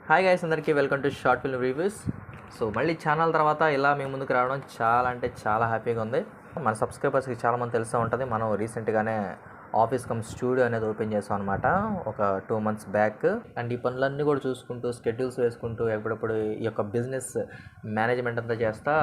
Hi guys, అందరికీ welcome to short film reviews. So మళ్ళీ channel తర్వాత ఇలా మీ ముందుకు రావడం చాలా అంటే చాలా హ్యాపీగా ఉంది. మన సబ్స్క్రైబర్స్కి చాలామంది తెలిసే ఉంటుంది, మనం రీసెంట్గానే ఆఫీస్ కమ్ స్టూడియో అనేది ఓపెన్ చేసాం అనమాట ఒక 2 months బ్యాక్. అండ్ ఈ పనులన్నీ కూడా చూసుకుంటూ స్కెడ్యూల్స్ వేసుకుంటూ ఎప్పుడప్పుడు ఈ యొక్క బిజినెస్ మేనేజ్మెంట్ అంతా చేస్తా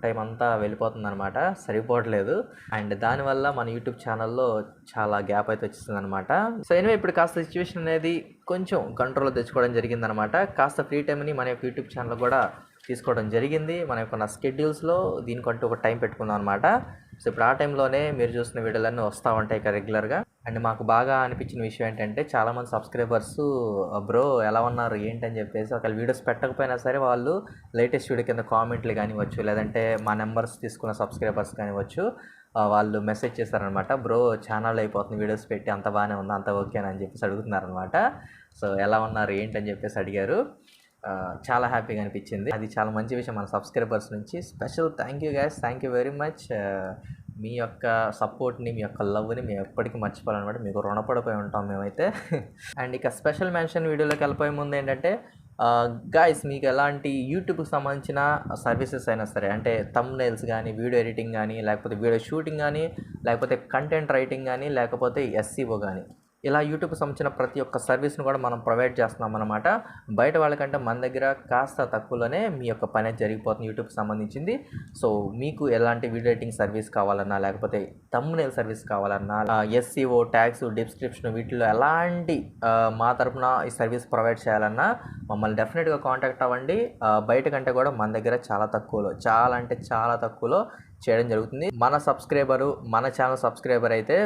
టైం అంతా వెళ్ళిపోతుంది అనమాట, సరిపోవట్లేదు. అండ్ దానివల్ల మన యూట్యూబ్ ఛానల్లో చాలా గ్యాప్ అయితే వచ్చింది అనమాట. సో ఎనివే ఇప్పుడు కాస్త సిచ్యువేషన్ అనేది కొంచెం కంట్రోల్లో తెచ్చుకోవడం జరిగిందనమాట. కాస్త ఫ్రీ టైంని మన యొక్క యూట్యూబ్ ఛానల్ కూడా తీసుకోవడం జరిగింది. మన యొక్క స్కెడ్యూల్స్లో దీనికంటూ ఒక టైం పెట్టుకుందాం అనమాట. సో ఇప్పుడు ఆ టైంలోనే మీరు చూసిన వీడియోలన్నీ వస్తూ ఉంటాయి ఇక రెగ్యులర్గా. అండ్ మాకు బాగా అనిపించిన విషయం ఏంటంటే, చాలామంది సబ్స్క్రైబర్స్ బ్రో ఎలా ఉన్నారు ఏంటని చెప్పేసి ఒకవేళ వీడియోస్ పెట్టకపోయినా సరే వాళ్ళు లేటెస్ట్ వీడియో కింద కామెంట్లు కానివ్వచ్చు, లేదంటే మా నెంబర్స్ తీసుకున్న సబ్స్క్రైబర్స్ కానివ్వచ్చు, వాళ్ళు మెసేజ్ చేశారనమాట. బ్రో ఛానల్ అయిపోతుంది, వీడియోస్ పెట్టి అంత బాగానే ఉంది, అంత ఓకేనా అని చెప్పేసి అడుగుతున్నారనమాట. సో ఎలా ఉన్నారు ఏంటని చెప్పేసి అడిగారు. చాలా హ్యాపీగా అనిపించింది. అది చాలా మంచి విషయం మన సబ్స్క్రైబర్స్ నుంచి. Special thank you guys, thank you very much. మీ యొక్క సపోర్ట్ని, మీ యొక్క లవ్ని మేము ఎప్పటికీ మర్చిపోవాలన్నమాట. మీకు రుణపడిపోయి ఉంటాం మేమైతే. అండ్ ఇక స్పెషల్ మెన్షన్ వీడియోలోకి వెళ్ళిపోయే ముందు ఏంటంటే, గాయస్ మీకు ఎలాంటి యూట్యూబ్కి సంబంధించిన సర్వీసెస్ అయినా సరే, అంటే థంబ్నెయిల్స్ కానీ, వీడియో ఎడిటింగ్ కానీ, లేకపోతే వీడియో షూటింగ్ కానీ, లేకపోతే కంటెంట్ రైటింగ్ కానీ, లేకపోతే ఎస్సీఓ కానీ, ఇలా యూట్యూబ్కి సంబంధించిన ప్రతి ఒక్క సర్వీస్ని కూడా మనం ప్రొవైడ్ చేస్తున్నాం అన్నమాట. బయట వాళ్ళకంటే మన దగ్గర కాస్త తక్కువలోనే మీ యొక్క పని జరిగిపోతుంది యూట్యూబ్కి సంబంధించింది. సో మీకు ఎలాంటి వీడియో ఎడిటింగ్ సర్వీస్ కావాలన్నా, లేకపోతే థంబ్నెయిల్ సర్వీస్ కావాలన్నా, ఎస్సీఓ, ట్యాగ్స్, డిస్క్రిప్షన్ వీటిలో ఎలాంటి మా తరపున ఈ సర్వీస్ ప్రొవైడ్ చేయాలన్నా మమ్మల్ని డెఫినెట్గా కాంటాక్ట్ అవ్వండి. బయట కంటే కూడా మన దగ్గర చాలా తక్కువలో, చాలా అంటే చాలా తక్కువలో చేయడం జరుగుతుంది. మన ఛానల్ సబ్స్క్రైబర్ అయితే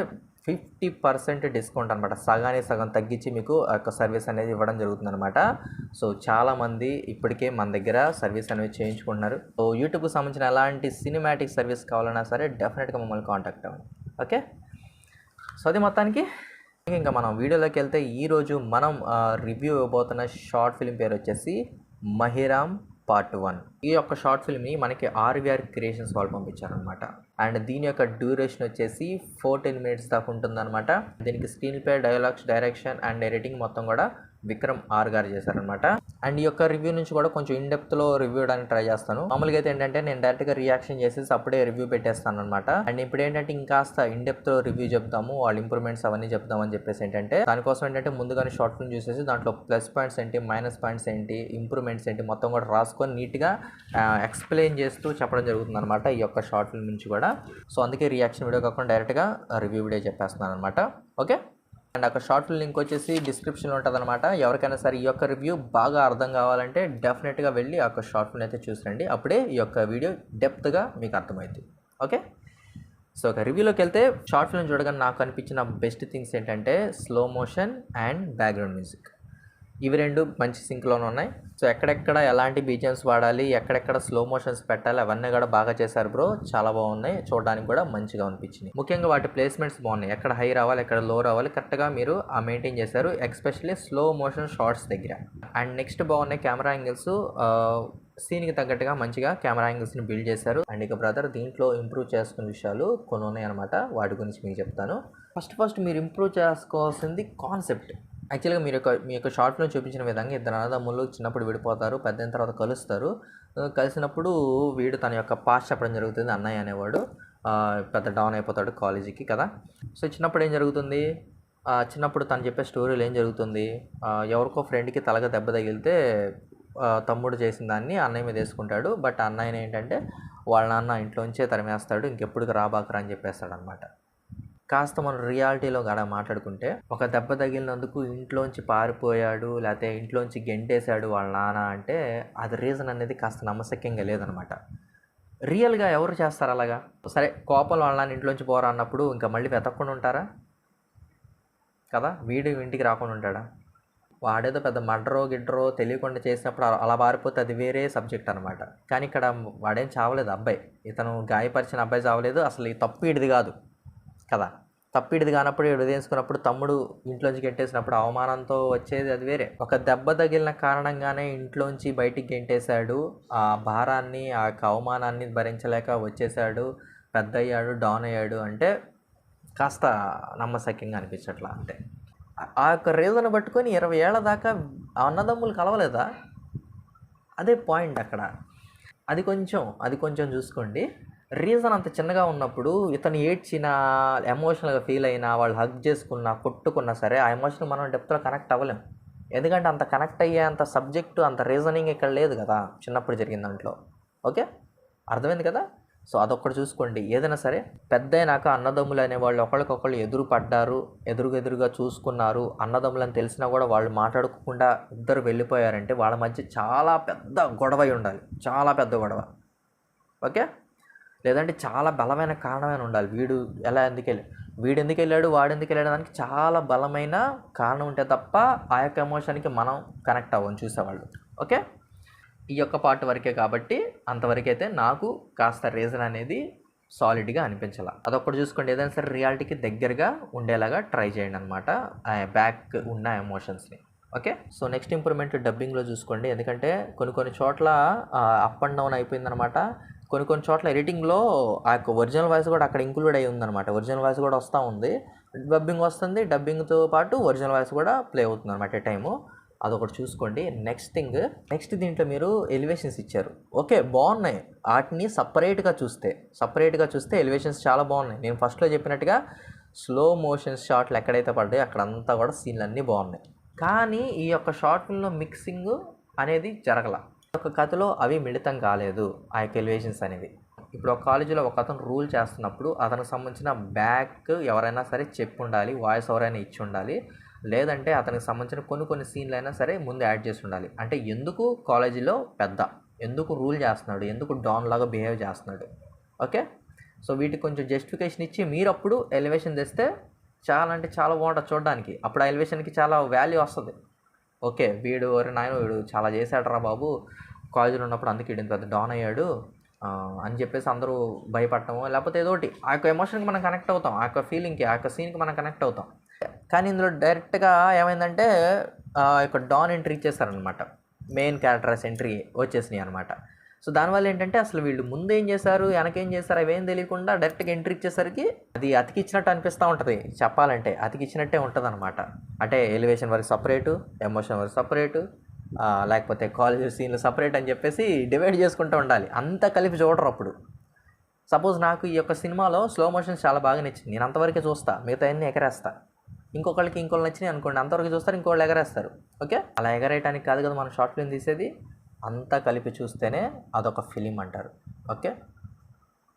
50% డిస్కౌంట్ అనమాట, సగానికి సగం తగ్గించి మీకు ఆ యొక్క సర్వీస్ అనేది ఇవ్వడం జరుగుతుంది అనమాట. సో చాలామంది ఇప్పటికే మన దగ్గర సర్వీస్ అనేది చేయించుకుంటున్నారు. సో యూట్యూబ్కి సంబంధించిన ఎలాంటి సినిమాటిక్ సర్వీస్ కావాలన్నా సరే డెఫినెట్గా మమ్మల్ని కాంటాక్ట్ అవ్వండి. ఓకే, సో అది మొత్తానికి ఇంకా మనం వీడియోలోకి వెళ్తే, ఈరోజు మనం రివ్యూ ఇవ్వబోతున్న షార్ట్ ఫిల్మ్ పేరు వచ్చేసి మహిరామ్ పార్ట్ 1. ఈ యొక్క షార్ట్ ఫిల్మ్ని మనకి ఆర్వీఆర్ క్రియేషన్స్ వాళ్ళు పంపించారనమాట. అండ్ దీని యొక్క డ్యూరేషన్ వచ్చేసి 14 minutes దాకా ఉంటుందన్నమాట. దీనికి screen play, dialogues, direction and editing మొత్తం కూడా విక్రమ్ ఆర్ గారు చేశారనమాట. అండ్ ఈ యొక్క రివ్యూ నుంచి కూడా కొంచెం ఇన్డెప్త్లో రివ్యూ ఇవ్వడానికి ట్రై చేస్తాను. మామూలుగా అయితే ఏంటంటే నేను డైరెక్ట్గా రియాక్షన్ చేసేసి అప్పుడే రివ్యూ పెట్టేస్తాను అనమాట. అండ్ ఇప్పుడు ఏంటంటే ఇంకాస్త ఇన్డెప్త్లో రివ్యూ చెప్తాము, వాళ్ళ ఇంప్రూవ్మెంట్స్ అవన్నీ చెప్తామని చెప్పేసి ఏంటంటే, దానికోసం ఏంటంటే ముందుగానే షార్ట్ ఫిల్మ్ చూసేసి దాంట్లో ప్లస్ పాయింట్స్ ఏంటి, మైనస్ పాయింట్స్ ఏంటి, ఇంప్రూవ్మెంట్స్ ఏంటి మొత్తం కూడా రాసుకొని నీట్గా ఎక్స్ప్లెయిన్ చేస్తూ చెప్పడం జరుగుతుంది అనమాట ఈ యొక్క షార్ట్ ఫిల్మ్ నుంచి కూడా. సో అందుకే రియాక్షన్ వీడియో కాకుండా డైరెక్ట్గా రివ్యూ వీడియో చెప్పేస్తున్నాను అనమాట. ఓకే, అండ్ అక్కడ షార్ట్ ఫిల్మ్ లింక్ వచ్చేసి డిస్క్రిప్షన్లో ఉంటుంది అనమాట. ఎవరికైనా సరే ఈ యొక్క రివ్యూ బాగా అర్థం కావాలంటే డెఫినెట్గా వెళ్ళి ఆ యొక్క షార్ట్ ఫిల్మ్ అయితే చూసండి, అప్పుడే ఈ యొక్క వీడియో డెప్త్గా మీకు అర్థమవుతుంది. ఓకే, సో ఒక రివ్యూలోకి వెళ్తే, షార్ట్ ఫిల్మ్ చూడగానే నాకు అనిపించిన బెస్ట్ థింగ్స్ ఏంటంటే slow motion and background music. ఇవి రెండు మంచి సింక్లోనే ఉన్నాయి. సో ఎక్కడెక్కడ ఎలాంటి బీజిఎమ్స్ వాడాలి, ఎక్కడెక్కడ స్లో మోషన్స్ పెట్టాలి, అవన్నీ కూడా బాగా చేశారు బ్రో, చాలా బాగున్నాయి, చూడడానికి కూడా మంచిగా అనిపించింది. ముఖ్యంగా వాటి ప్లేస్మెంట్స్ బాగున్నాయి, ఎక్కడ హై రావాలి, ఎక్కడ లో రావాలి కరెక్ట్గా మీరు మెయింటైన్ చేశారు, ఎస్పెషల్లీ స్లో మోషన్ షార్ట్స్ దగ్గర. అండ్ నెక్స్ట్ బాగున్నాయి కెమెరా యాంగిల్స్, సీన్కి తగ్గట్టుగా మంచిగా కెమెరా యాంగిల్స్ని బిల్డ్ చేశారు. అండ్ ఇక బ్రదర్ దీంట్లో ఇంప్రూవ్ చేసుకున్న విషయాలు కొన్ని ఉన్నాయి అనమాట, వాటి గురించి మీకు చెప్తాను. ఫస్ట్ మీరు ఇంప్రూవ్ చేసుకోవాల్సింది కాన్సెప్ట్. యాక్చువల్గా మీ యొక్క షార్ట్ ఫిల్మ్ చూపించిన విధంగా ఇద్దరు అన్నదమ్ములు చిన్నప్పుడు విడిపోతారు, పెద్దయిన తర్వాత కలుస్తారు. కలిసినప్పుడు వీడు తన యొక్క పాస్ట్ చెప్పడం జరుగుతుంది. అన్నయ్య అనేవాడు పెద్ద డౌన్ అయిపోతాడు కాలేజీకి కదా. సో చిన్నప్పుడు ఏం జరుగుతుంది, చిన్నప్పుడు తను చెప్పే స్టోరీలో ఏం జరుగుతుంది, ఎవరికో ఫ్రెండ్కి తలగా దెబ్బ తగిలితే తమ్ముడు చేసిన దాన్ని అన్నయ్య మీద వేసుకుంటాడు. బట్ అన్నయ్యని ఏంటంటే వాళ్ళ నాన్న ఇంట్లోంచే తరిమేస్తాడు, ఇంకెప్పుడు రాబాకరా అని చెప్పేస్తాడు అనమాట. కాస్త మనం రియాలిటీలో కూడా మాట్లాడుకుంటే, ఒక దెబ్బ తగిలినందుకు ఇంట్లోంచి పారిపోయాడు, లేకపోతే ఇంట్లోంచి గెంటేశాడు వాళ్ళ నాన్న అంటే అది రీజన్ అనేది కాస్త నమ్మశక్యంగా లేదనమాట. రియల్గా ఎవరు చేస్తారు అలాగా? సరే కోపం వాళ్ళ నాన్న ఇంట్లోంచి పోరా అన్నప్పుడు ఇంకా మళ్ళీ వెతక్కుండా ఉంటారా కదా, వీడు ఇంటికి రాకుండా ఉంటాడా? వాడేదో పెద్ద మర్డరో గిడ్డరో తెలియకుండా చేసినప్పుడు అలా పారిపోతే అది వేరే సబ్జెక్ట్ అనమాట. కానీ ఇక్కడ వాడేం చావలేదు, అబ్బాయి, ఇతను గాయపరిచిన అబ్బాయి చావలేదు, అసలు ఈ తప్పు ఇడిది కాదు కదా. తప్పిడిది కానప్పుడు విడదీసుకున్నప్పుడు తమ్ముడు ఇంట్లోంచి గెంటేసినప్పుడు అవమానంతో వచ్చేది అది వేరే. ఒక దెబ్బ తగిలిన కారణంగానే ఇంట్లోంచి బయటికి గెంటేశాడు, ఆ భారాన్ని, ఆ అవమానాన్ని భరించలేక వచ్చేసాడు, పెద్ద అయ్యాడు, డౌన్ అయ్యాడు అంటే కాస్త నమ్మశక్యంగా అనిపించట్లా అంతే. ఆ యొక్క రీజన్ పట్టుకొని 20 ఏళ్ల దాకా ఆ అన్నదమ్ములు కలవలేదా? అదే పాయింట్ అక్కడ. అది కొంచెం చూసుకోండి. రీజన్ అంత చిన్నగా ఉన్నప్పుడు ఇతను ఏడ్చినా, ఎమోషనల్‌గా ఫీల్ అయినా, వాళ్ళు హగ్ చేసుకున్నా, కొట్టుకున్నా సరే ఆ ఎమోషన్ మనం డెప్త్‌లో కనెక్ట్ అవ్వలేం. ఎందుకంటే అంత కనెక్ట్ అయ్యే అంత సబ్జెక్టు, అంత రీజనింగ్ ఇక్కడ లేదు కదా చిన్నప్పుడు జరిగిన దాంట్లో. ఓకే, అర్థమైంది కదా? సో అదొక్కటి చూసుకోండి. ఏదైనా సరే పెద్దయినాక అన్నదమ్ములు అనేవాళ్ళు ఒకళ్ళకొకళ్ళు ఎదురుగా చూసుకున్నారు, అన్నదమ్ములని తెలిసినా కూడా వాళ్ళు మాట్లాడుకోకుండా ఇద్దరు వెళ్ళిపోయారంటే వాళ్ళ మధ్య చాలా పెద్ద గొడవ అయి ఉండాలి, చాలా పెద్ద గొడవ. ఓకే, లేదంటే చాలా బలమైన కారణమైన ఉండాలి. వీడు ఎందుకు వెళ్ళాడు, వాడు ఎందుకు వెళ్ళాడు దానికి చాలా బలమైన కారణం ఉంటే తప్ప ఆ యొక్క ఎమోషన్కి మనం కనెక్ట్ అవ్వం చూసేవాళ్ళు. ఓకే, ఈ యొక్క పార్ట్ వరకే కాబట్టి అంతవరకైతే నాకు కాస్త రీజన్ అనేది సాలిడ్గా అనిపించాల. అదొక్కటి చూసుకోండి. ఏదైనా సరే రియాలిటీకి దగ్గరగా ఉండేలాగా ట్రై చేయండి అనమాట, బ్యాక్ ఉన్న ఎమోషన్స్ని. ఓకే, సో నెక్స్ట్ ఇంప్రూవ్మెంట్ డబ్బింగ్లో చూసుకోండి. ఎందుకంటే కొన్ని చోట్ల అప్ అండ్ డౌన్ అయిపోయిందనమాట. కొన్ని చోట్ల ఎడిటింగ్లో ఆ యొక్క ఒరిజినల్ వాయిస్ కూడా అక్కడ ఇంక్లూడ్ అయ్యి ఉందన్నమాట. ఒరిజినల్ వాయిస్ కూడా వస్తూ ఉంది, డబ్బింగ్ వస్తుంది, డబ్బింగ్తో పాటు ఒరిజినల్ వాయిస్ కూడా ప్లే అవుతుంది అనమాట ఏ టైము. అదొకటి చూసుకోండి. నెక్స్ట్ దీంట్లో మీరు ఎలివేషన్స్ ఇచ్చారు. ఓకే, బాగున్నాయి. వాటిని సపరేట్గా చూస్తే ఎలివేషన్స్ చాలా బాగున్నాయి. నేను ఫస్ట్లో చెప్పినట్టుగా స్లో మోషన్ షాట్లు ఎక్కడైతే పడ్డాయో అక్కడంతా కూడా సీన్లు అన్నీ బాగున్నాయి. కానీ ఈ యొక్క షార్ట్ ఫిల్మ్లో మిక్సింగ్ అనేది జరగల. ఒక కథలో అవి మిళితం కాలేదు ఆ యొక్క ఎలివేషన్స్ అనేవి. ఇప్పుడు ఒక కాలేజీలో ఒక అతను రూల్ చేస్తున్నప్పుడు అతనికి సంబంధించిన బ్యాక్ ఎవరైనా సరే చెప్పి ఉండాలి, వాయిస్ ఎవరైనా ఇచ్చి ఉండాలి, లేదంటే అతనికి సంబంధించిన కొన్ని సీన్లు అయినా సరే ముందు యాడ్ చేసి ఉండాలి. అంటే ఎందుకు కాలేజీలో ఎందుకు రూల్ చేస్తున్నాడు, ఎందుకు డాన్ లాగా బిహేవ్ చేస్తున్నాడు. ఓకే, సో వీటికి కొంచెం జస్టిఫికేషన్ ఇచ్చి మీరు అప్పుడు ఎలివేషన్ తెస్తే చాలా బాగుంటుంది చూడడానికి. అప్పుడు ఆ ఎలివేషన్కి చాలా వాల్యూ వస్తుంది. ఓకే, వీడు చాలా చేశాడరా బాబు కాలేజీలో ఉన్నప్పుడు, అందుకే వీడు పెద్ద డాన్ అయ్యాడు అని చెప్పేసి అందరూ భయపడటము, లేకపోతే ఏదో ఒకటి ఆ యొక్క ఎమోషన్కి మనం కనెక్ట్ అవుతాం, ఆ యొక్క ఫీలింగ్కి, ఆ యొక్క సీన్కి మనం కనెక్ట్ అవుతాం. కానీ ఇందులో డైరెక్ట్గా ఏమైందంటే యొక్క డాన్ ఎంట్రీ ఇచ్చేసారనమాట, మెయిన్ క్యారెక్టర్స్ ఎంట్రీ వచ్చేసినాయి అనమాట. సో దానివల్ల ఏంటంటే అసలు వీళ్ళు ముందు ఏం చేశారు, వెనకేం చేశారు అవేం తెలియకుండా డైరెక్ట్గా ఎంట్రీ ఇచ్చేసరికి అది అతికిచ్చినట్టు అనిపిస్తూ ఉంటుంది. చెప్పాలంటే అతికిచ్చినట్టే ఉంటుంది అనమాట. అంటే ఎలివేషన్ వరకు సపరేటు, ఎమోషన్ వరకు సపరేటు, లేకపోతే కాలేజ్ సీన్లు సపరేట్ అని చెప్పేసి డివైడ్ చేసుకుంటూ ఉండాలి. అంతా కలిపి చూడరు అప్పుడు. సపోజ్ నాకు ఈ యొక్క సినిమాలో స్లో మోషన్స్ చాలా బాగా నచ్చింది, నేను అంతవరకే చూస్తా, మిగతా అన్నీ ఎగరేస్తా. ఇంకొకళ్ళకి నచ్చినాయి అనుకోండి, అంతవరకు చూస్తారు, ఇంకోళ్ళు ఎగరేస్తారు. ఓకే, అలా ఎగరేయడానికి కాదు కదా మనం షార్ట్ ఫిల్మ్ తీసేది, అంతా కలిపి చూస్తేనే అదొక ఫిలిం అంటారు. ఓకే,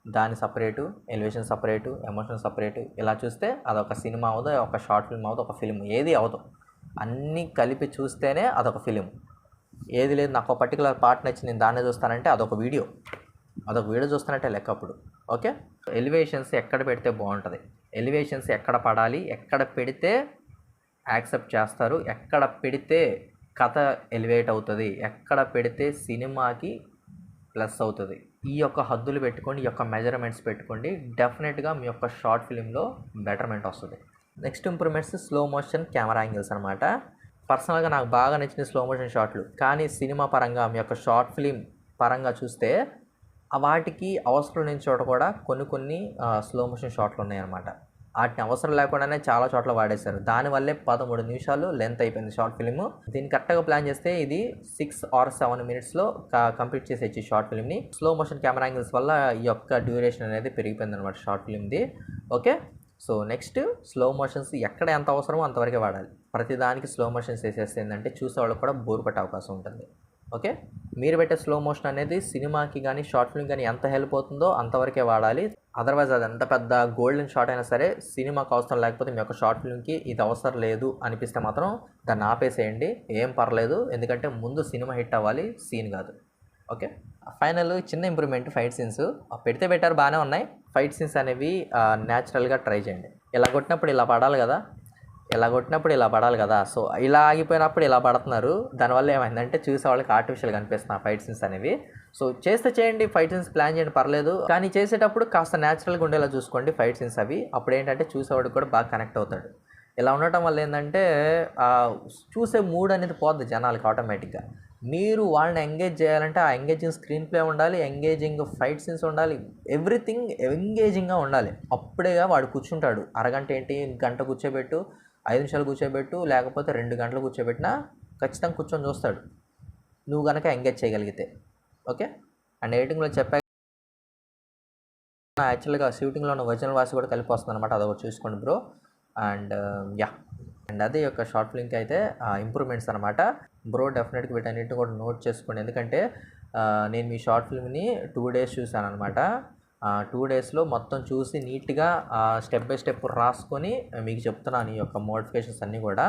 దాని separate, elevation separate, emotion separate, ఇలా చూస్తే అదొక సినిమా అవ్వదు, ఒక షార్ట్ ఫిల్మ్ అవ్వదు, ఒక ఫిలిం ఏది అవ్వదు. అన్నీ కలిపి చూస్తేనే అదొక ఫిలిం. ఏది లేదు నాకు ఒక పర్టికులర్ పార్ట్ నచ్చి నేను దాన్నే చూస్తానంటే అదొక వీడియో చూస్తానంటే లెక్క అప్పుడు. ఓకే, ఎలివేషన్స్ ఎక్కడ పెడితే బాగుంటుంది, ఎలివేషన్స్ ఎక్కడ పడాలి, ఎక్కడ పెడితే యాక్సెప్ట్ చేస్తారు, ఎక్కడ పెడితే కథ ఎలివేట్ అవుతుంది, ఎక్కడ పెడితే సినిమాకి ప్లస్ అవుతుంది, ఈ యొక్క హద్దులు పెట్టుకోండి, ఈ యొక్క మెజర్మెంట్స్ పెట్టుకోండి. డెఫినెట్గా మీ యొక్క షార్ట్ ఫిలింలో బెటర్మెంట్ వస్తుంది. Next improvements slow motion camera angles అనమాట. పర్సనల్గా నాకు బాగా నచ్చిన స్లో మోషన్ షాట్లు. కానీ సినిమా పరంగా మీ యొక్క షార్ట్ ఫిలిం పరంగా చూస్తే వాటికి అవసరం లేని చోట కూడా కొన్ని స్లో మోషన్ షాట్లు ఉన్నాయన్నమాట. వాటిని అవసరం లేకుండానే చాలా చోట్ల వాడేశారు. దానివల్లే 13 నిమిషాలు లెంత్ అయిపోయింది షార్ట్ ఫిలిము. దీన్ని కరెక్ట్గా ప్లాన్ చేస్తే ఇది 6 or 7 minutesలో కంప్లీట్ చేసేయచ్చు ఈ షార్ట్ ఫిలింని. స్లో మోషన్ కెమెరా యాంగిల్స్ వల్ల ఈ యొక్క డ్యూరేషన్ అనేది పెరిగిపోయింది అనమాట షార్ట్ ఫిలింది. Okay, so next slow motions ఎక్కడ ఎంత అవసరమో అంతవరకే వాడాలి. ప్రతిదానికి స్లో మోషన్స్ వేసేస్తే ఏంటంటే చూసే వాళ్ళకి కూడా బోర్ పట్టే అవకాశం ఉంటుంది. ఓకే, మీరు పెట్టే స్లో మోషన్ అనేది సినిమాకి కానీ షార్ట్ ఫిల్మ్ కానీ ఎంత హెల్ప్ అవుతుందో అంతవరకే వాడాలి. అదర్వైజ్ అది ఎంత పెద్ద గోల్డెన్ షాట్ అయినా సరే సినిమాకి అవసరం లేకపోతే మీ యొక్క షార్ట్ ఫిల్మ్కి ఇది అవసరం లేదు అనిపిస్తే మాత్రం దాన్ని ఆపేసేయండి, ఏం పర్లేదు. ఎందుకంటే ముందు సినిమా హిట్ అవ్వాలి, సీన్ కాదు. ఓకే, ఫైనల్ చిన్న ఇంప్రూవ్మెంట్, ఫైట్ సీన్స్ పెట్టారు బాగానే ఉన్నాయి. ఫైట్ సీన్స్ అనేవి న్యాచురల్గా ట్రై చేయండి. ఇలా కొట్టినప్పుడు ఇలా పడాలి కదా, సో ఇలా ఆగిపోయినప్పుడు ఇలా పడుతున్నారు. దానివల్ల ఏమైందంటే చూసే వాళ్ళకి ఆర్టిఫిషియల్గా అనిపిస్తుంది ఆ ఫైట్ సీన్స్ అనేవి. సో చేయండి, ఫైట్ సీన్స్ ప్లాన్ చేయండి పర్లేదు, కానీ చేసేటప్పుడు కాస్త న్యాచురల్గా ఉండేలా చూసుకోండి ఫైట్ సీన్స్ అవి. అప్పుడు ఏంటంటే చూసేవాడికి కూడా బాగా కనెక్ట్ అవుతాడు. ఇలా ఉండటం వల్ల ఏంటంటే చూసే మూడ్ అనేది పోద్ది జనాలకి ఆటోమేటిక్గా. మీరు వాళ్ళని ఎంగేజ్ చేయాలంటే ఆ ఎంగేజింగ్ స్క్రీన్ ప్లే ఉండాలి, ఎంగేజింగ్ ఫైట్ సీన్స్ ఉండాలి, ఎవ్రీథింగ్ ఎంగేజింగ్గా ఉండాలి. అప్పుడేగా వాడు కూర్చుంటాడు. అరగంట ఏంటి, గంట కూర్చోబెట్టు, 5 నిమిషాలు కూర్చోబెట్టు, లేకపోతే 2 గంటలు కూర్చోబెట్టినా ఖచ్చితంగా కూర్చొని చూస్తాడు, నువ్వు కనుక ఎంగేజ్ చేయగలిగితే. ఓకే. అండ్ ఎడిటింగ్లో చెప్పా యాక్చువల్గా షూటింగ్లో ఉన్న ఒరిజినల్ వాయిస్ కూడా కలిపి వస్తుంది అనమాట, అదొకటి చూసుకోండి బ్రో. అండ్ అండ్ అదే యొక్క షార్ట్ ఫిల్మ్కి అయితే ఇంప్రూవ్మెంట్స్ అనమాట బ్రో. డెఫినెట్గా వీటన్నిటిని కూడా నోట్ చేసుకోండి, ఎందుకంటే నేను మీ షార్ట్ ఫిల్మ్ని 2 డేస్ చూశాను అనమాట. 2 డేస్లో మొత్తం చూసి నీట్గా స్టెప్ బై స్టెప్ రాసుకొని మీకు చెప్తున్నాను ఈ యొక్క మోడిఫికేషన్స్ అన్నీ కూడా.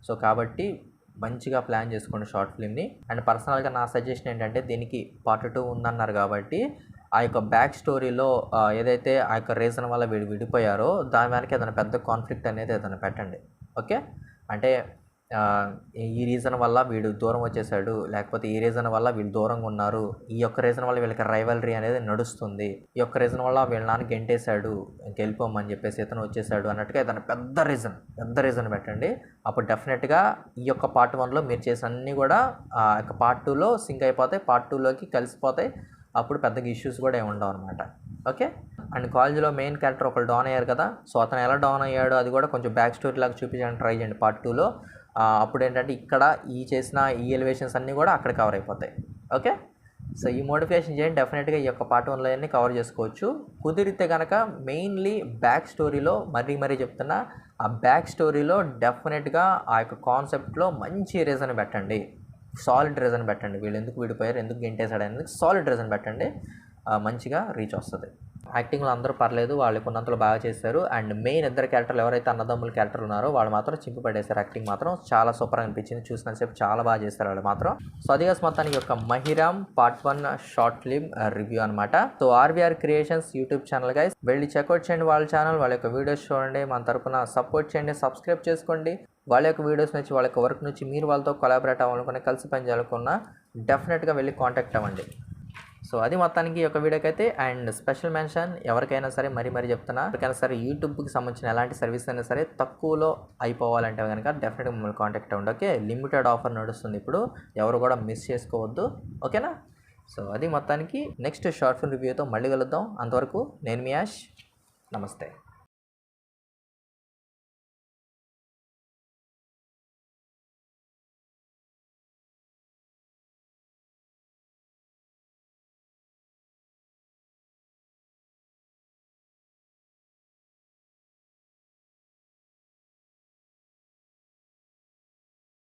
సో కాబట్టి మంచిగా ప్లాన్ చేసుకోండి షార్ట్ ఫిల్మ్ని. అండ్ పర్సనల్గా నా సజెషన్ ఏంటంటే, దీనికి పార్ట్ 2 ఉందన్నారు కాబట్టి ఆ యొక్క బ్యాక్ స్టోరీలో ఏదైతే ఆ యొక్క రీజన్ వల్ల వీడు విడిపోయారో దాని వెనక ఏదైనా పెద్ద కాన్ఫ్లిక్ట్ అనేది ఏదైనా పెట్టండి. ఓకే. అంటే ఈ రీజన్ వల్ల వీడు దూరం వచ్చేసాడు, లేకపోతే ఈ రీజన్ వల్ల వీళ్ళు దూరంగా ఉన్నారు, ఈ యొక్క రీజన్ వల్ల వీళ్ళకి రైవలరీ అనేది నడుస్తుంది, ఈ యొక్క రీజన్ వల్ల వీళ్ళ నాన్న గెంటేశాడు, గెలిపోమని చెప్పేసి ఇతను వచ్చేసాడు అన్నట్టుగా ఏదైనా పెద్ద రీజన్ పెట్టండి. అప్పుడు డెఫినెట్గా ఈ యొక్క పార్ట్ 1లో మీరు చేసిన అన్నీ కూడా ఆ యొక్క పార్ట్ 2లో సింక్ అయిపోతాయి, పార్ట్ 2లోకి కలిసిపోతాయి. అప్పుడు పెద్దగా ఇష్యూస్ కూడా ఏమి ఉండవు అనమాట. ఓకే. అండ్ కాలేజీలో మెయిన్ క్యారెక్టర్ ఒకళ్ళు డౌన్ అయ్యారు కదా, సో అతను ఎలా డౌన్ అయ్యాడో అది కూడా కొంచెం బ్యాక్ స్టోరీ లాగా చూపించడానికి ట్రై చేయండి పార్ట్ 2లో. అప్పుడు ఏంటంటే ఇక్కడ చేసిన ఈ ఎలివేషన్స్ అన్నీ కూడా అక్కడ కవర్ అయిపోతాయి. ఓకే. సో ఈ మోడిఫికేషన్ చేయండి, డెఫినెట్గా ఈ యొక్క పార్ట్ 1లో అన్నీ కవర్ చేసుకోవచ్చు. కుదిరితే కనుక మెయిన్లీ బ్యాక్ స్టోరీలో మరీ చెప్తున్నా, ఆ బ్యాక్ స్టోరీలో డెఫినెట్గా ఆ యొక్క కాన్సెప్ట్లో మంచి రీజన్ పెట్టండి, సాలిడ్ రీజన్ పెట్టండి. వీళ్ళు ఎందుకు విడిపోయారు, ఎందుకు గెంటేశాడు అనేది సాలిడ్ రీజన్ పెట్టండి, మంచిగా రీచ్ వస్తుంది. యాక్టింగ్లో అందరూ పర్లేదు, వాళ్ళు కొన్నంతలో బాగా చేశారు. అండ్ మెయిన్ ఇద్దరు క్యారెక్టర్లు ఎవరైతే అన్నదమ్ముల క్యారెక్టర్లు ఉన్నారో వాళ్ళు మాత్రం చింపి పడేశారు. యాక్టింగ్ మాత్రం చాలా సూపర్ అనిపించింది, చూసినంతసేపు చాలా బాగా చేశారు వాళ్ళు మాత్రం. సో అది మొత్తానికి యొక్క Mahiram part 1 short film review అనమాట. So RVR creations YouTube channel guys, వెళ్ళి చెక్అవుట్ చేయండి వాళ్ళ ఛానల్, వాళ్ళ యొక్క వీడియోస్ చూడండి, మన తరపున సపోర్ట్ చేయండి, సబ్స్క్రైబ్ చేసుకోండి. వాళ్ళ యొక్క వీడియోస్ నుంచి, వాళ్ళ యొక్క వర్క్ నుంచి మీరు వాళ్ళతో కొలాబరేట్ అవ్వాలనుకున్న, కలిసి పని చేయాలనుకున్న డెఫినెట్గా వెళ్ళి కాంటాక్ట్ అవ్వండి. సో అది మొత్తానికి ఒక వీడియోకి అయితే. అండ్ స్పెషల్ మెన్షన్ ఎవరికైనా సరే మరీ చెప్తున్నా, ఎవరికైనా సరే యూట్యూబ్కి సంబంధించిన ఎలాంటి సర్వీస్ అయినా సరే తక్కువలో అయిపోవాలంటే కనుక డెఫినెట్గా మమ్మల్ని కాంటాక్ట్ అవ్వండి. ఓకే. లిమిటెడ్ ఆఫర్ నడుస్తుంది ఇప్పుడు, ఎవరు కూడా మిస్ చేసుకోవద్దు. ఓకేనా. సో అది మొత్తానికి నెక్స్ట్ షార్ట్ ఫిల్మ్ రివ్యూతో మళ్ళీ కలుద్దాం. అంతవరకు నేను మీ యాష్, నమస్తే.